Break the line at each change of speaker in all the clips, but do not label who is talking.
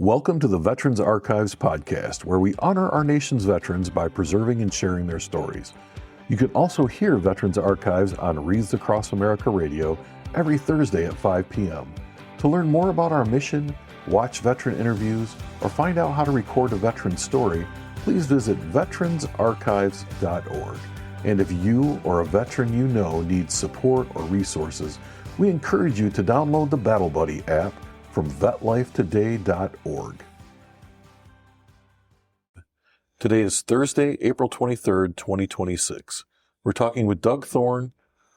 Welcome to the Veterans Archives podcast, where we honor our nation's veterans by preserving and sharing their stories. You can also hear Veterans Archives on Wreaths Across America Radio every Thursday at 5 p.m. To learn more about our mission, watch veteran interviews, or find out how to record a veteran story, please visit veteransarchives.org. And if you or a veteran you know needs support or resources, we encourage you to download the Battle Buddy app from vetlifetoday.org. Today is Thursday, April 23rd, 2026. We're talking with Doug Thorne,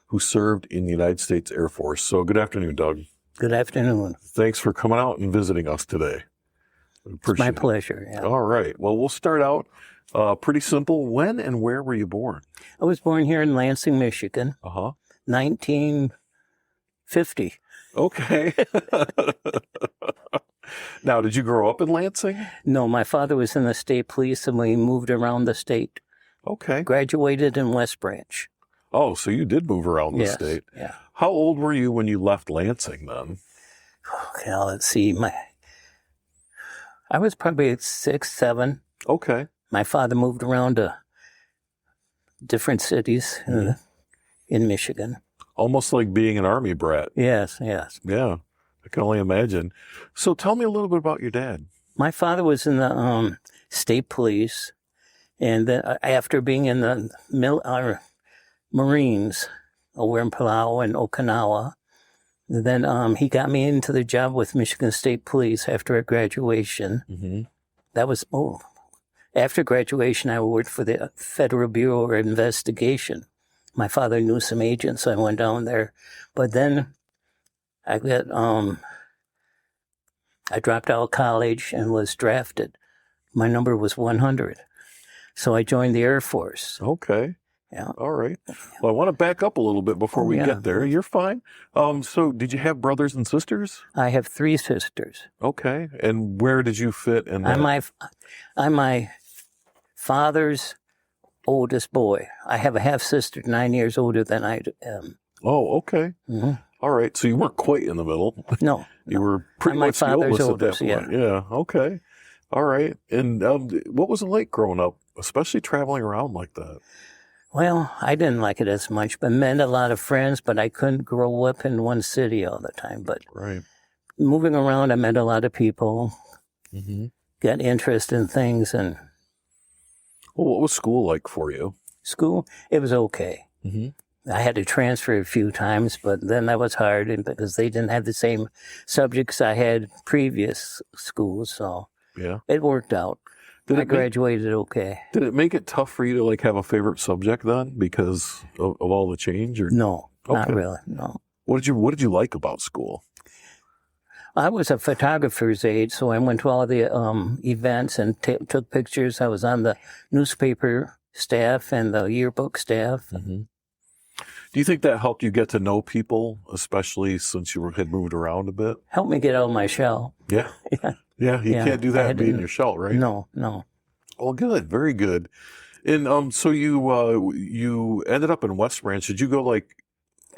who served in the United States Air Force. So good afternoon, Doug.
Good afternoon.
Thanks for coming out and visiting us today.
It's my pleasure. Yeah.
All right. Well, we'll start out pretty simple. When and where were you born?
I was born here in Lansing, Michigan, 1950.
Okay. Now, did you grow up in Lansing?
No, my father was in the state police and we moved around the state.
Okay.
Graduated in West Branch.
Oh, so you did move around the state.
Yeah.
How old were you when you left Lansing then?
Okay, now let's see. I was probably 6, 7.
Okay.
My father moved around to different cities in Michigan.
Almost like being an Army brat.
Yes.
Yeah, I can only imagine. So tell me a little bit about your dad.
My father was in the state police, and then after being in the Marines over in Palau and Okinawa, then he got me into the job with Michigan State Police after graduation. Mm-hmm. That was, after graduation, I worked for the Federal Bureau of Investigation. My father knew some agents, so I went down there. But then I dropped out of college and was drafted. My number was 100. So I joined the Air Force.
Okay.
Yeah.
All right. Well, I want to back up a little bit before we get there. You're fine. So did you have brothers and sisters?
I have 3 sisters.
Okay. And where did you fit in that?
I'm my father's oldest boy. I have a half-sister 9 years older than I am.
Oh, okay. Mm-hmm. All right. So you weren't quite in the middle.
No.
You were pretty much the oldest at that point. Yeah. Okay. All right. And what was it like growing up, especially traveling around like that?
Well, I didn't like it as much, but met a lot of friends, but I couldn't grow up in one city all the time. But moving around, I met a lot of people, got interest in things. And
well, what was school like for you?
School, it was okay. Mm-hmm. I had to transfer a few times, but then that was hard because they didn't have the same subjects I had previous schools, so it worked out. I graduated okay.
Did it make it tough for you to have a favorite subject then because of all the change? Or?
No, not really, no.
What did you like about school?
I was a photographer's aide, so I went to all the events and took pictures. I was on the newspaper staff and the yearbook staff. Mm-hmm.
Do you think that helped you get to know people, especially since you had moved around a bit?
Helped me get out of my shell.
Yeah. Yeah, you can't do that being in your shell, right?
No.
Well, good. Very good. And so you ended up in West Branch. Did you go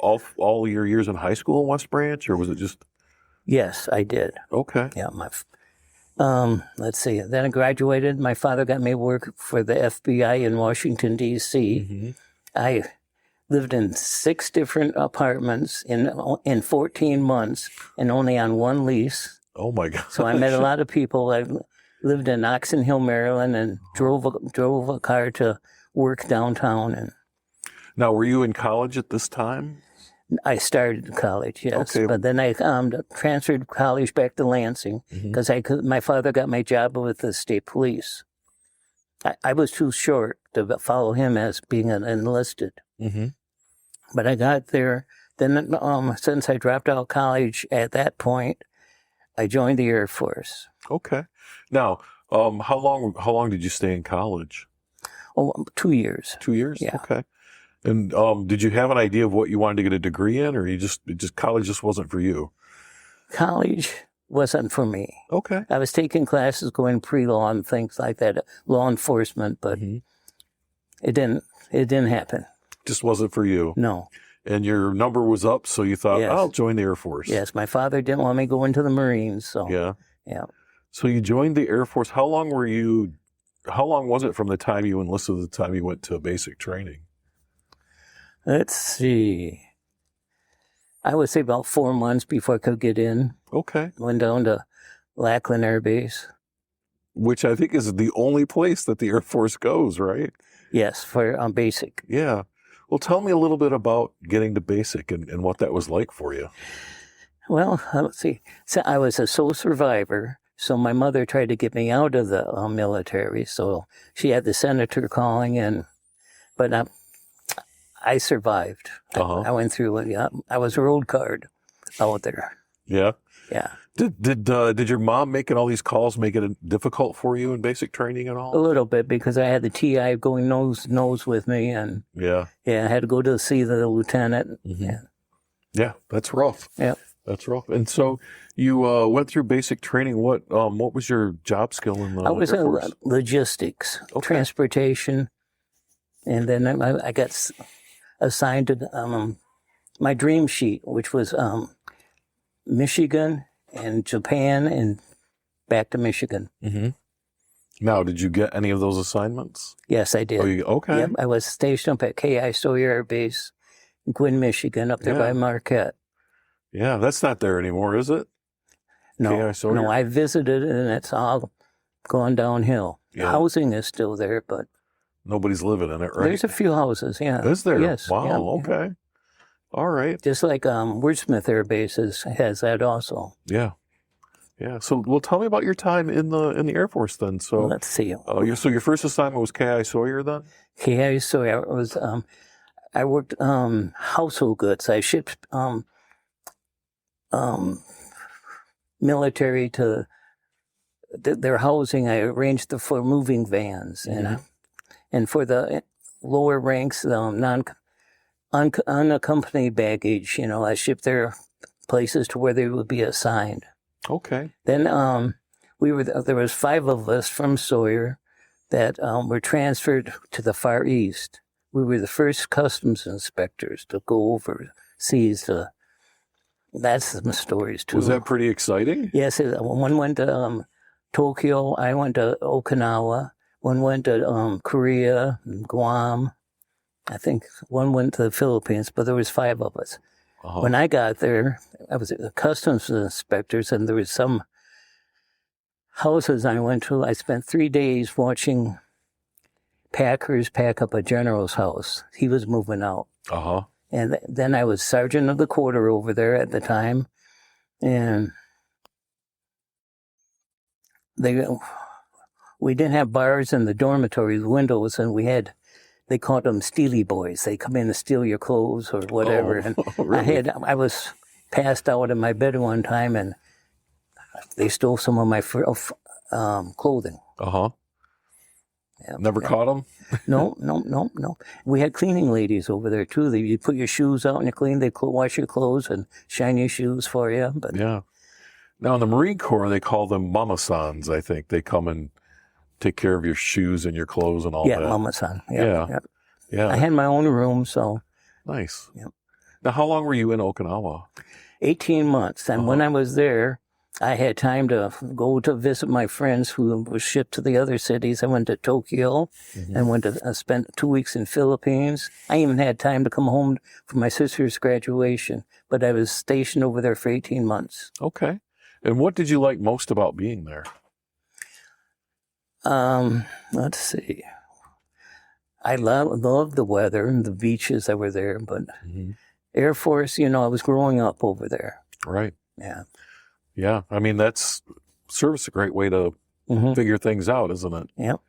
all your years in high school in West Branch, or was it just...
Yes, I did.
Okay.
Yeah, let's see. Then I graduated. My father got me work for the FBI in Washington, D.C. Mm-hmm. I lived in 6 different apartments in 14 months and only on 1 lease.
Oh, my God.
So I met a lot of people. I lived in Oxon Hill, Maryland, and drove a car to work downtown.
Now, were you in college at this time?
I started college, yes.
Okay.
But then I transferred college back to Lansing because my father got my job with the state police. I was too short to follow him as being an enlisted. Mm-hmm. But I got there. Then since I dropped out of college at that point, I joined the Air Force.
Okay. Now, how long did you stay in college?
2 years.
2 years?
Yeah.
Okay. And did you have an idea of what you wanted to get a degree in, or college just wasn't for you? College
wasn't for me.
Okay.
I was taking classes going pre-law and things like that, law enforcement, but it didn't happen.
Just wasn't for you.
No.
And your number was up, so you thought, I'll join the Air Force.
Yes, my father didn't want me to go into the Marines, so.
Yeah.
Yeah.
So you joined the Air Force. How long was it from the time you enlisted to the time you went to basic training?
Let's see. I would say about 4 months before I could get in.
Okay.
Went down to Lackland Air Base.
Which I think is the only place that the Air Force goes, right?
Yes, for basic.
Yeah. Well, tell me a little bit about getting to basic and what that was like for you.
Well, let's see. So I was a sole survivor. So my mother tried to get me out of the military. So she had the senator calling but I survived. I went through it. Yeah, I was a road card out there.
Yeah.
Yeah.
Did your mom making all these calls make it difficult for you in basic training at all?
A little bit, because I had the TI going nose with me, and
yeah,
I had to go to see the lieutenant.
Mm-hmm. Yeah, that's rough.
Yeah.
That's rough. And so you went through basic training. What was your job skill in the
I was
Air
in
Force?
logistics,
Okay.
transportation, and then I got assigned to my dream sheet, which was Michigan and Japan and back to Michigan.
Mm-hmm. Now, did you get any of those assignments?
Yes, I did.
Okay.
Yep, I was stationed up at KI Sawyer Air Base in Gwynn, Michigan, up there by Marquette.
Yeah, that's not there anymore, is it?
No,
KI Sawyer?
no, I visited and it's all gone downhill.
Yeah.
Housing is still there, but
nobody's living in it, right?
there's a few houses, yeah.
Is there?
Yes.
Wow,
yeah,
okay. All right.
Just like Wordsmith Air Base has that also.
Yeah. Yeah. So, well, tell me about your time in the Air Force then. So,
Let's see.
So your first assignment was KI Sawyer then?
KI Sawyer was, I worked household goods. I shipped military to their housing. I arranged for moving vans, and for the lower ranks, unaccompanied baggage. I shipped their places to where they would be assigned.
Okay.
Then there was 5 of us from Sawyer that were transferred to the Far East. We were the first customs inspectors to go overseas. That's some stories too.
Was that pretty exciting?
Yes, one went to Tokyo. I went to Okinawa. One went to Korea, Guam. I think one went to the Philippines, but there was 5 of us.
Uh-huh.
When I got there, I was a customs inspectors, and there was some houses I went to. I spent 3 days watching packers pack up a general's house. He was moving out.
Uh-huh.
And then I was sergeant of the quarter over there at the time. And we didn't have bars in the dormitory windows, and they called them Steely Boys. They come in and steal your clothes or whatever.
Oh,
and
really?
I was passed out in my bed one time, and they stole some of my clothing.
Uh-huh.
Yeah,
Never caught them?
No. We had cleaning ladies over there too. You put your shoes out and you clean. They wash your clothes and shine your shoes for you. But
Yeah. Now, in the Marine Corps, they call them mama-sans, I think. They come and take care of your shoes and your clothes and all that.
yeah, mama-san.
Yeah. Yeah.
I had my own room, so.
Nice.
Yep.
Now, how long were you in Okinawa?
18 months. And when I was there, I had time to go to visit my friends who were shipped to the other cities. I went to Tokyo and went to spent 2 weeks in Philippines. I even had time to come home for my sister's graduation, but I was stationed over there for 18 months.
Okay. And what did you like most about being there?
Let's see. I loved the weather and the beaches that were there, but Air Force, I was growing up over there.
Right.
Yeah.
Yeah. I mean, that's service a great way to figure things out, isn't it?
Yep.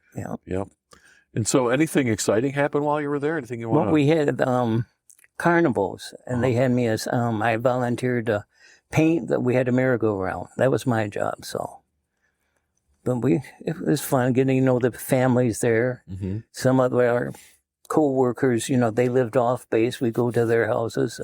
Yep. And so anything exciting happened while you were there? Anything you want
Well, we had carnivals, and they had me as, I volunteered to paint that we had a merry-go-round. That was my job, so. But it was fun getting to know the families there. Some of our coworkers, they lived off base. We go to their houses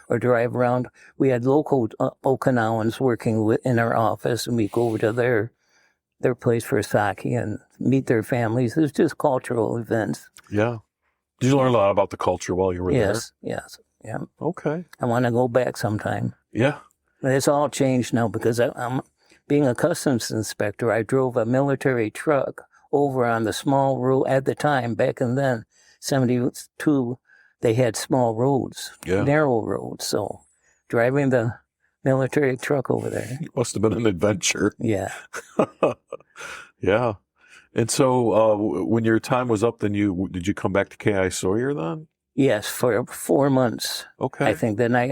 or drive around. We had local Okinawans working in our office, and we go over to their place for sake and meet their families. It was just cultural events.
Yeah. Did you learn a lot about the culture while you were there?
Yes. Yeah.
Okay.
I want to go back sometime.
Yeah.
But it's all changed now because being a customs inspector, I drove a military truck over on the small road at the time, back in then, 72, they had small roads, narrow roads. So driving the military truck over there.
It must have been an adventure.
Yeah.
Yeah. And so when your time was up, then did you come back to K.I. Sawyer then?
Yes, for 4 months.
Okay.
I think then I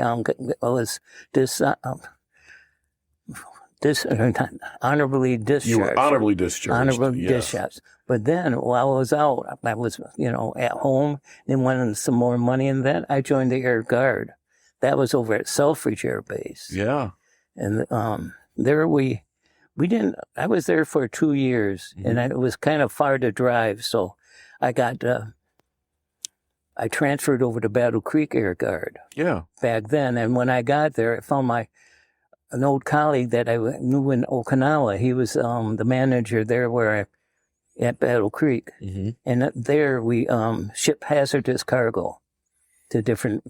was honorably discharged.
You were honorably discharged.
Honorably discharged. But then while I was out, I was, at home, then wanted some more money, and then I joined the Air Guard. That was over at Selfridge Air Base.
Yeah.
And there I was there for 2 years, and it was kind of far to drive, so I transferred over to Battle Creek Air Guard.
Yeah.
Back then, and when I got there, I found an old colleague that I knew in Okinawa. He was the manager there at Battle Creek. Mm-hmm. And there we shipped hazardous cargo to different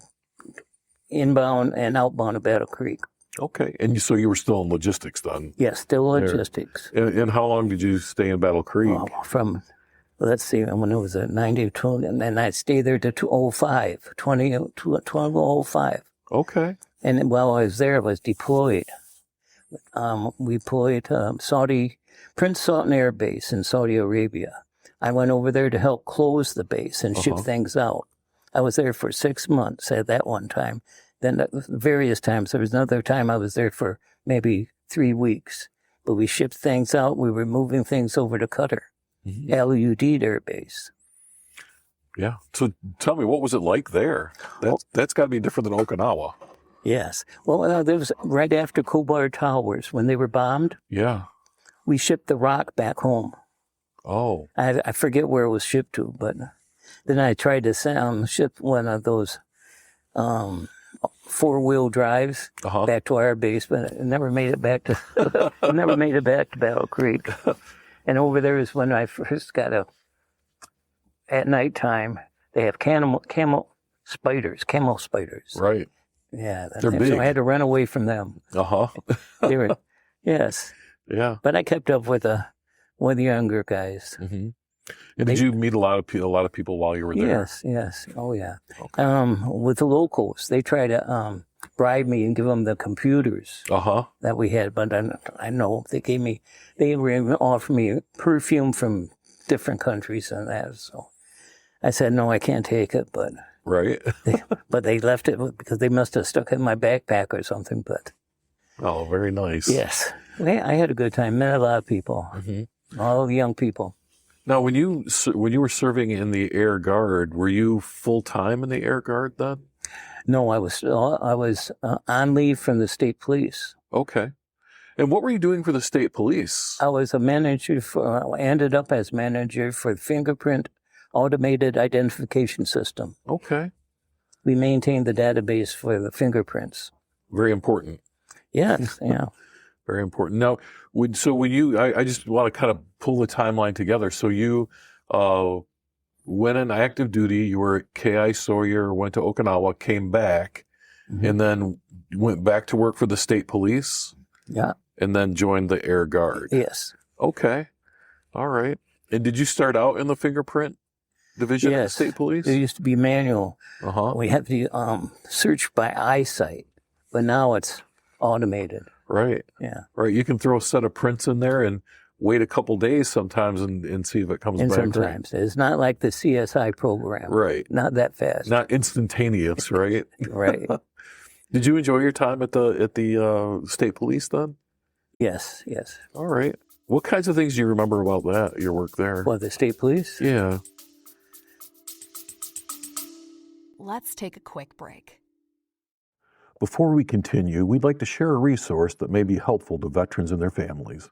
inbound and outbound of Battle Creek.
Okay. And so you were still in logistics then?
Yes, still logistics.
And how long did you stay in Battle Creek?
Let's see, when it was 92, and then I stayed there to 1205.
Okay.
And while I was there, I was deployed. We deployed Prince Sultan Air Base in Saudi Arabia. I went over there to help close the base and ship things out. I was there for 6 months at that one time. Then various times, there was another time I was there for maybe 3 weeks. But we shipped things out. We were moving things over to Qatar, LUD Air Base.
Yeah. So tell me, what was it like there? That's got to be different than Okinawa.
Yes. Well, there was right after Kobar Towers, when they were bombed.
Yeah.
We shipped the rock back home.
Oh.
I forget where it was shipped to, but then I tried to ship one of those 4-wheel drives back to our base, but it never made it back to Battle Creek. And over there is when I first got at nighttime, they have camel spiders.
Right.
Yeah.
They're big.
So I had to run away from them. They were, yes.
Yeah.
But I kept up with the younger guys.
Mm-hmm. And did you meet a lot of people while you were there?
Yes. Oh, yeah.
Okay.
With the locals, they try to bribe me and give them the computers that we had. But I know they were offering me perfume from different countries and that. So I said, no, I can't take it. But
right.
But they left it because they must have stuck it in my backpack or something. But
oh, very nice.
Yes. I had a good time. Met a lot of people. Mm-hmm. All the young people.
Now, when you were serving in the Air Guard, were you full time in the Air Guard then?
No, I was on leave from the state police.
Okay. And what were you doing for the state police?
I was a manager ended up as manager for the fingerprint automated identification system.
Okay.
We maintained the database for the fingerprints.
Very important.
Yes, yeah.
Very important. Now, I just want to kind of pull the timeline together. So you went on active duty, you were at K.I. Sawyer, went to Okinawa, came back, and then went back to work for the state police?
Yeah.
And then joined the Air Guard?
Yes.
Okay. All right. And did you start out in the fingerprint division of the state police?
It used to be manual. We had to search by eyesight, but now it's automated.
Right.
Yeah.
Right. You can throw a set of prints in there and wait a couple days sometimes and see if it comes back.
Sometimes. Right. It's not like the CSI program.
Right.
Not that fast.
Not instantaneous, right?
Right.
Did you enjoy your time at the state police then?
Yes.
All right. What kinds of things do you remember about that, your work there?
Well, the state police?
Yeah.
Let's take a quick break.
Before we continue, we'd like to share a resource that may be helpful to veterans and their families.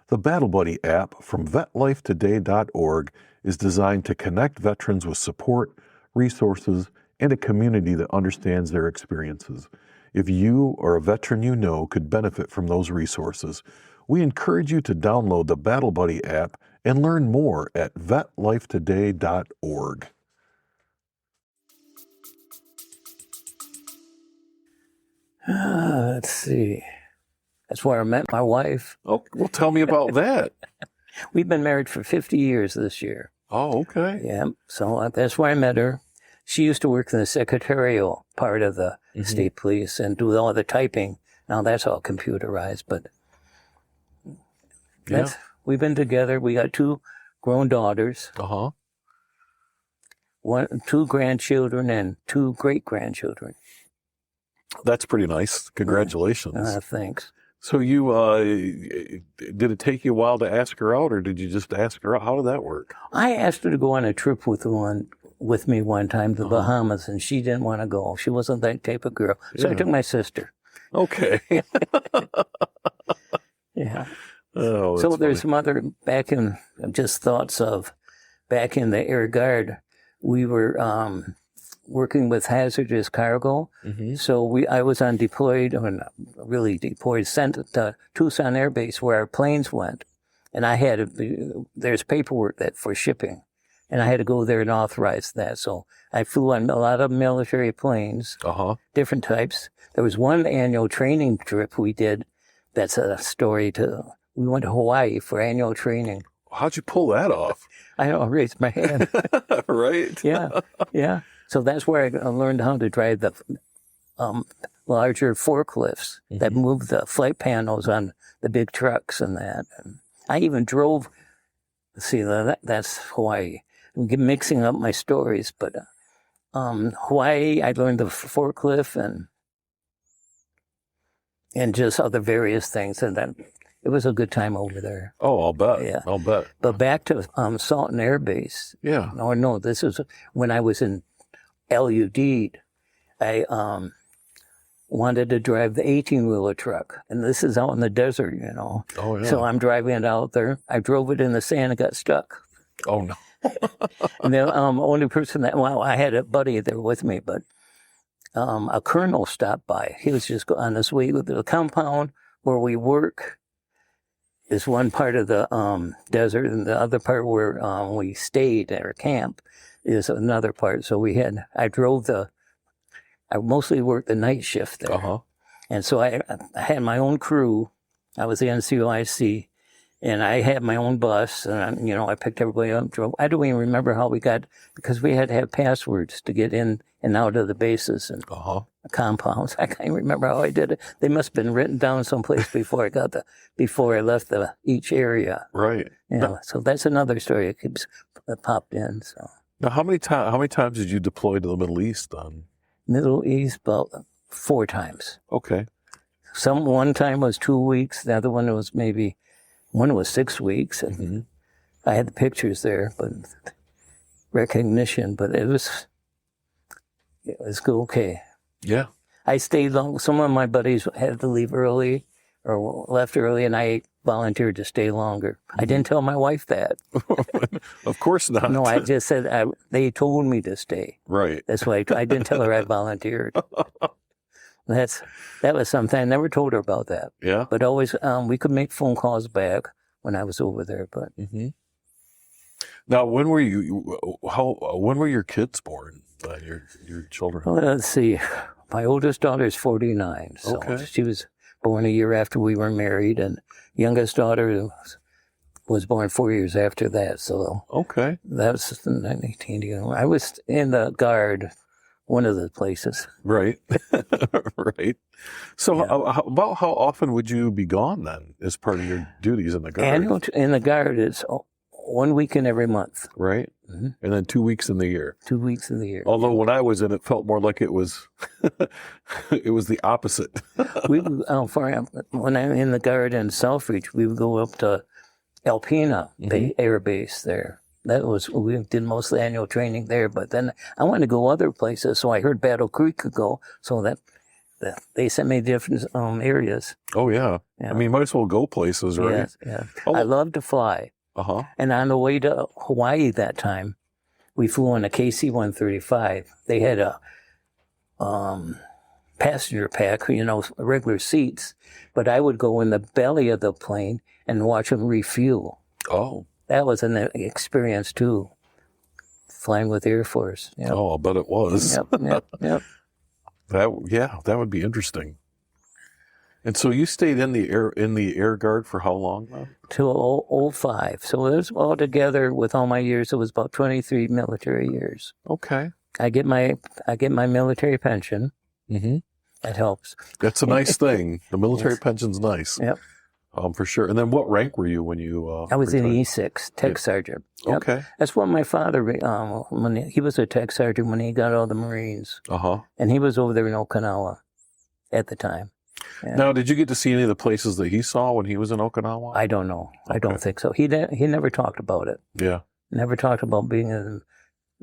The Battle Buddy app from vetlifetoday.org is designed to connect veterans with support, resources, and a community that understands their experiences. If you or a veteran you know could benefit from those resources, we encourage you to download the Battle Buddy app and learn more at vetlifetoday.org.
Let's see. That's where I met my wife.
Oh, well, tell me about that.
We've been married for 50 years this year.
Oh, okay.
Yeah, so that's where I met her. She used to work in the secretarial part of the state police and do all the typing. Now that's all computerized, but we've been together. We got 2 grown daughters.
Uh-huh.
2 grandchildren and 2 great-grandchildren.
That's pretty nice. Congratulations.
Thanks.
So you, did it take you a while to ask her out, or did you just ask her out? How did that work?
I asked her to go on a trip with me one time to the Bahamas, and she didn't want to go. She wasn't that type of girl. So I took my sister.
Okay.
Yeah.
Oh,
so there's
funny.
some other back in the Air Guard, we were working with hazardous cargo. So I was sent to Tucson Air Base where our planes went. And there's paperwork for shipping. And I had to go there and authorize that. So I flew on a lot of military planes, different types. There was one annual training trip we did. That's a story we went to Hawaii for annual training.
How'd you pull that off?
I don't raise my hand.
Right?
Yeah. So that's where I learned how to drive the larger forklifts that move the flight panels on the big trucks and that. And I even drove. See, that's Hawaii. I'm mixing up my stories, but Hawaii, I learned the forklift and just other various things, and then it was a good time over there.
Oh, I'll bet.
Yeah.
I'll bet.
But back to Salton Air Base.
Yeah.
No, this is when I was in LUD. I wanted to drive the 18-wheeler truck, and this is out in the desert,
Oh, yeah.
So I'm driving it out there. I drove it in the sand and got stuck.
Oh, no.
And the only person I had a buddy there with me, but a colonel stopped by. He was just on his way with the compound where we work. Is one part of the desert, and the other part where we stayed at our camp is another part. So I mostly worked the night shift there. And so I had my own crew. I was the NCOIC, and I had my own bus, and I picked everybody up, drove. I don't even remember how we got, because we had to have passwords to get in and out of the bases and compounds. I can't remember how I did it. They must have been written down someplace before I left each area.
Right.
So that's another story that popped in. So
Now, how many times did you deploy to the Middle East then?
Middle East, about 4 times.
Okay.
One time was 2 weeks. The other one was one was 6 weeks. And I had the pictures there, but recognition. But it was okay.
Yeah.
I stayed long. Some of my buddies had to leave early or left early, and I volunteered to stay longer. I didn't tell my wife that.
Of course not.
No, I just said they told me to stay.
Right.
That's why I didn't tell her I volunteered. That was something. I never told her about that.
Yeah.
But always, we could make phone calls back when I was over there. But
Now, when were your kids born? Your children?
well, let's see. My oldest daughter is 49, so she was born a year after we were married, and youngest daughter was born 4 years after that. So
Okay.
that was 1980. I was in the Guard, one of the places.
Right. Right. So about how often would you be gone then as part of your duties in the Guard?
Annual in the Guard, it's 1 weekend every month.
Right. And then 2 weeks in the year.
2 weeks in the year.
Although when I was in it, felt more like it was the opposite.
When I'm in the Guard in Selfridge, we would go up to Alpena, the air base there. We did most of the annual training there, but then I wanted to go other places, so I heard Battle Creek could go, so that they sent me different areas.
Oh, yeah. I mean, might as well go places, right?
Yeah. I love to fly. And on the way to Hawaii that time, we flew on a KC-135. They had a passenger pack, regular seats, but I would go in the belly of the plane and watch them refuel.
Oh.
That was an experience too, flying with the Air Force. Yep.
Oh, I'll bet it was.
Yep.
That would be interesting. And so you stayed in the Air Guard for how long now?
Till 05. So it was all together with all my years. It was about 23 military years.
Okay.
I get my military pension.
Mm-hmm.
That helps.
That's a nice thing. The military
Yes.
pension's nice.
Yep.
For sure. And then what rank were you when you
I was
retired?
in E6, tech sergeant. Yep.
Okay.
That's what my father, when he was a tech sergeant when he got all the Marines.
Uh-huh.
And he was over there in Okinawa at the time. Yeah.
Now, did you get to see any of the places that he saw when he was in Okinawa?
I don't know. I
Okay.
don't think so. He never talked about it.
Yeah.
Never talked about being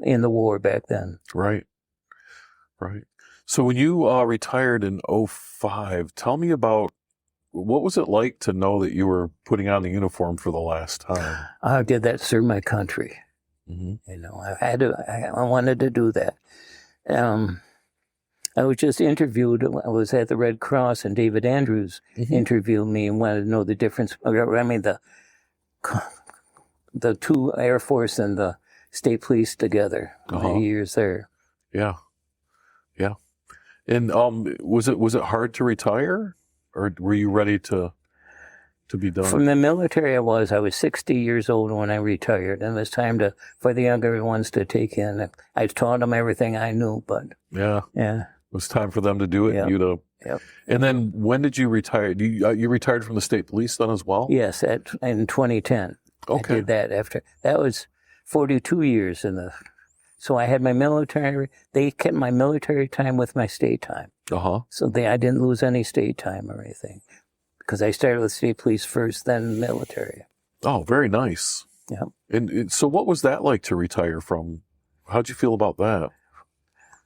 in the war back then.
Right. Right. So when you retired in 05, tell me about what was it like to know that you were putting on the uniform for the last time?
I did that to serve my country.
Mm-hmm.
You know, I wanted to do that. I was just interviewed. I was at the Red Cross, and David Andrews
Mm-hmm.
interviewed me and wanted to know the difference. I mean, the two Air Force and the state police together.
Uh-huh.
The years there.
Yeah. Yeah. And was it hard to retire, or were you ready to be done?
From the military, I was 60 years old when I retired, and it was time for the younger ones to take in. I taught them everything I knew, but
Yeah.
yeah.
It was time for them to do it.
Yep.
You to.
Yep.
And then when did you retire? You retired from the state police then as well?
Yes, in 2010.
Okay.
I did that after. That was 42 years so I had my military. They kept my military time with my state time.
Uh-huh.
So I didn't lose any state time or anything. Because I started with state police first, then military.
Oh, very nice.
Yeah.
And so what was that like to retire from? How'd you feel about that?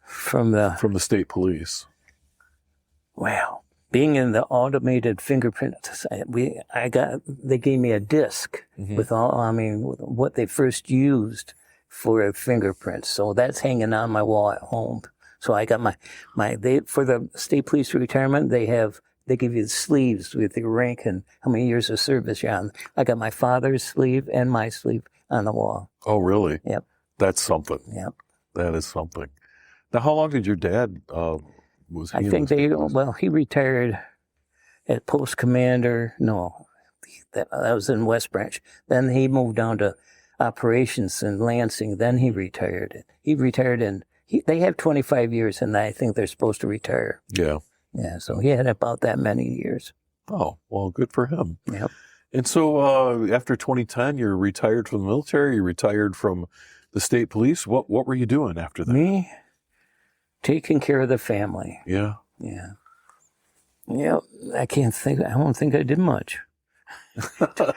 From
the state police?
Wow. Being in the automated fingerprint, they gave me a disc
Mm-hmm.
with what they first used for a fingerprint. So that's hanging on my wall at home. So I got for the state police retirement, they give you the sleeves with your rank and how many years of service you're on. I got my father's sleeve and my sleeve on the wall.
Oh, really?
Yep.
That's something.
Yep.
That is something. Now, how long did your dad, was he
I
in
think
the state police?
he retired at post commander. No, that was in West Branch. Then he moved down to operations in Lansing. Then he retired. He retired they have 25 years, and I think they're supposed to retire.
Yeah.
Yeah, so he had about that many years.
Oh, well, good for him.
Yep.
And so after 2010, you're retired from the military, you retired from the state police. What were you doing after that?
Me, taking care of the family.
Yeah.
Yeah. Yep. I don't think I did much.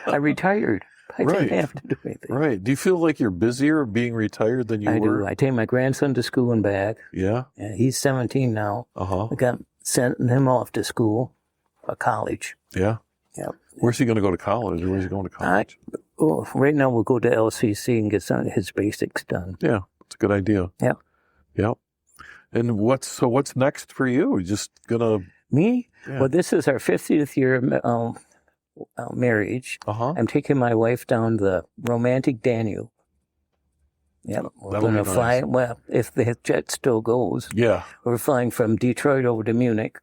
I retired. I
Right.
didn't have to do anything.
Right. Do you feel like you're busier being retired than you
I
were?
do. I take my grandson to school and back.
Yeah.
Yeah, he's 17 now.
Uh-huh.
I sent him off to school, college.
Yeah.
Yep.
Where's he going to go to college, or where's he going to college?
Right now we'll go to LCC and get some of his basics done.
Yeah. It's a good idea.
Yep.
Yep. And what's next for you? You just gonna
Me?
Yeah.
Well, this is our 50th year marriage.
Uh-huh.
I'm taking my wife down the romantic Danube. Yep. We're
That'll
going to
be nice.
fly, well, if the jet still goes,
Yeah.
we're flying from Detroit over to Munich.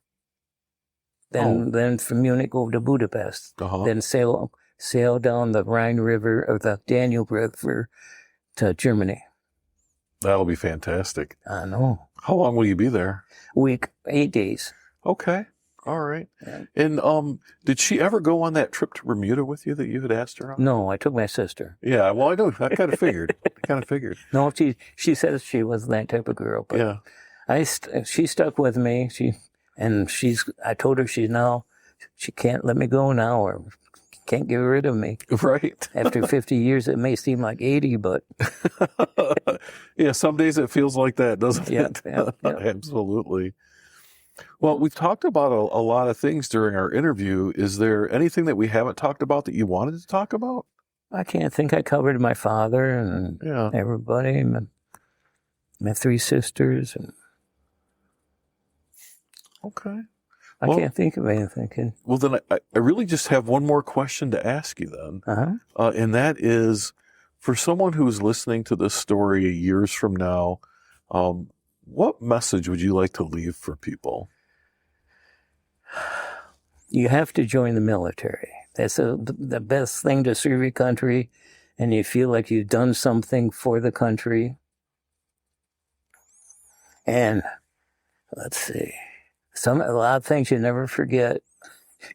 Then from Munich over to Budapest.
Uh-huh.
Then sail down the Rhine River or the Danube River to Germany.
That'll be fantastic.
I know.
How long will you be there?
Week, 8 days.
Okay. All right.
Yeah.
And did she ever go on that trip to Bermuda with you that you had asked her on?
No, I took my sister.
Yeah. Well, I know. I kind of figured.
No, she says she wasn't that type of girl, but
Yeah.
she stuck with me. I told her she can't let me go now or can't get rid of me.
Right.
After 50 years, it may seem like 80, but
Yeah. Some days it feels like that, doesn't it?
Yeah.
Absolutely. Well, we've talked about a lot of things during our interview. Is there anything that we haven't talked about that you wanted to talk about?
I can't think I covered my father and
Yeah.
everybody, my 3 sisters, and
Okay.
I
Well-
can't think of anything.
Well, then I really just have one more question to ask you then.
Uh-huh.
And that is, for someone who's listening to this story years from now, what message would you like to leave for people?
You have to join the military. That's the best thing to serve your country, and you feel like you've done something for the country. And let's see, a lot of things you never forget.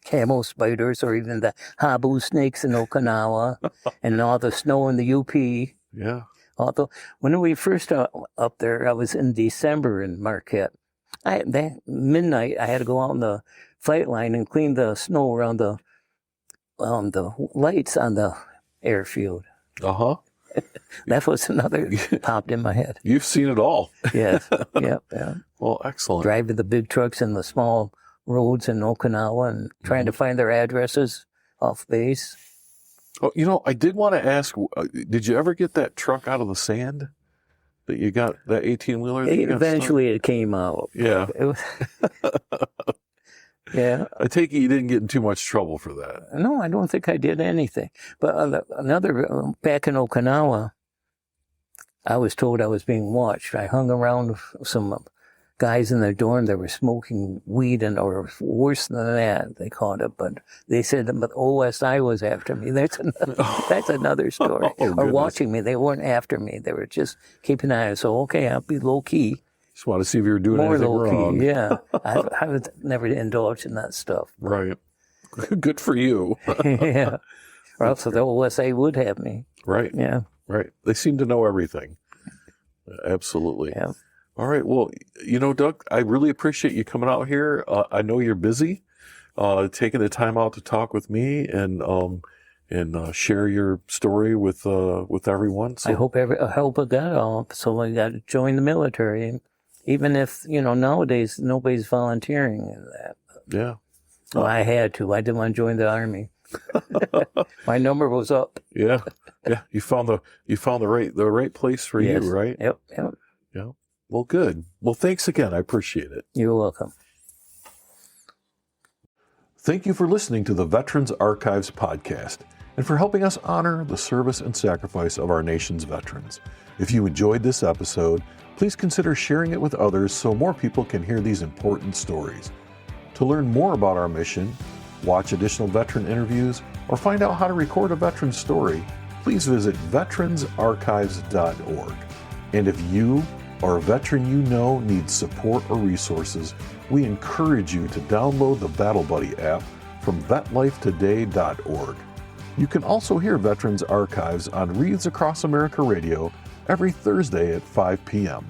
Camel spiders, or even the habu snakes in Okinawa, and all the snow in the UP.
Yeah.
Although when we first up there, I was in December in Marquette. Midnight, I had to go out on the flight line and clean the snow around the lights on the airfield.
Uh-huh.
That was another popped in my head.
You've seen it all.
Yes. Yeah.
Well, excellent.
Driving the big trucks in the small roads in Okinawa and trying to find their addresses off base.
Oh, I did want to ask, did you ever get that truck out of the sand that you got, that 18-wheeler?
Eventually it came out.
Yeah.
It was, yeah.
I take it you didn't get in too much trouble for that.
No, I don't think I did anything. But back in Okinawa, I was told I was being watched. I hung around some guys in their dorm that were smoking weed, or worse than that, they called it. But they said that OSI was after me. That's another story. Or watching me. They weren't after me. They were just keeping an eye. So, okay, I'll be low key.
Just want to see if you were doing
More
anything
low
wrong.
key, yeah. I would never indulge in that stuff.
Right. Good for you.
Yeah. Or else the OSA would have me.
Right.
Yeah.
Right. They seem to know everything. Absolutely.
Yeah.
All right. Well, Doug, I really appreciate you coming out here. I know you're busy, taking the time out to talk with me and share your story with everyone. So.
I hope help with that all. So I got to join the military, even if nowadays nobody's volunteering in that.
Yeah.
Well, I had to. I didn't want to join the Army. My number was up.
Yeah. Yeah. You found the right place for
Yes.
you, right?
Yep.
Yeah. Well, good. Well, thanks again. I appreciate it.
You're welcome.
Thank you for listening to the Veterans Archives podcast and for helping us honor the service and sacrifice of our nation's veterans. If you enjoyed this episode, please consider sharing it with others so more people can hear these important stories. To learn more about our mission, watch additional veteran interviews, or find out how to record a veteran story, please visit veteransarchives.org. And if you or a veteran you know needs support or resources, we encourage you to download the Battle Buddy app from vetlifetoday.org. You can also hear Veterans Archives on Reads Across America Radio every Thursday at 5 p.m.